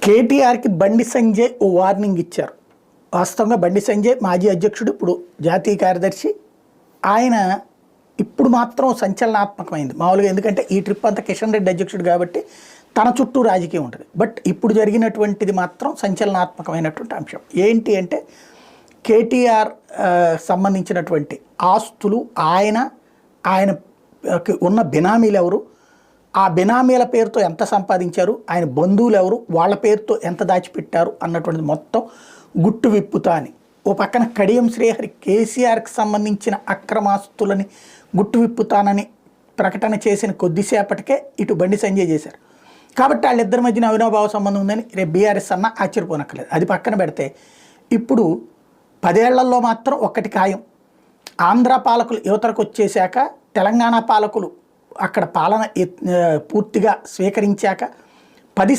కేటీఆర్కి బండి సంజయ్ ఓ warning ఇచ్చారు. వాస్తవంగా బండి సంజయ్ మాజీ అధ్యక్షుడు, ఇప్పుడు జాతీయ కార్యదర్శి. ఆయన ఇప్పుడు మాత్రం సంచలనాత్మకమైంది మామూలుగా, ఎందుకంటే ఈ ట్రిప్ అంతా కిషన్ రెడ్డి అధ్యక్షుడు కాబట్టి తన చుట్టూ రాజకీయం ఉంటుంది. బట్ ఇప్పుడు జరిగినటువంటిది మాత్రం సంచలనాత్మకమైనటువంటి అంశం. ఏంటి అంటే కేటీఆర్ సంబంధించినటువంటి ఆస్తులు, ఆయన ఉన్న బినామీలు ఎవరు, ఆ బినామీల పేరుతో ఎంత సంపాదించారు, ఆయన బంధువులు ఎవరు, వాళ్ళ పేరుతో ఎంత దాచిపెట్టారు అన్నటువంటిది మొత్తం గుట్టు విప్పుతా అని. ఓ పక్కన కడియం శ్రీహరి కేసీఆర్కి సంబంధించిన అక్రమాస్తులని గుట్టు విప్పుతానని ప్రకటన చేసిన కొద్దిసేపటికే ఇటు బండి సంజయ్ చేశారు. కాబట్టి వాళ్ళిద్దరి మధ్యన అవినాభావ సంబంధం ఉందని రేపు బీఆర్ఎస్ అన్న ఆశ్చర్యపోనక్కర్లేదు. అది పక్కన పెడితే ఇప్పుడు 10 ఏళ్లలో మాత్రం ఒక్కటి ఖాయం. ఆంధ్ర పాలకులు యువతరకు వచ్చేశాక, తెలంగాణ పాలకులు అక్కడ పాలన పూర్తిగా స్వీకరించాక 10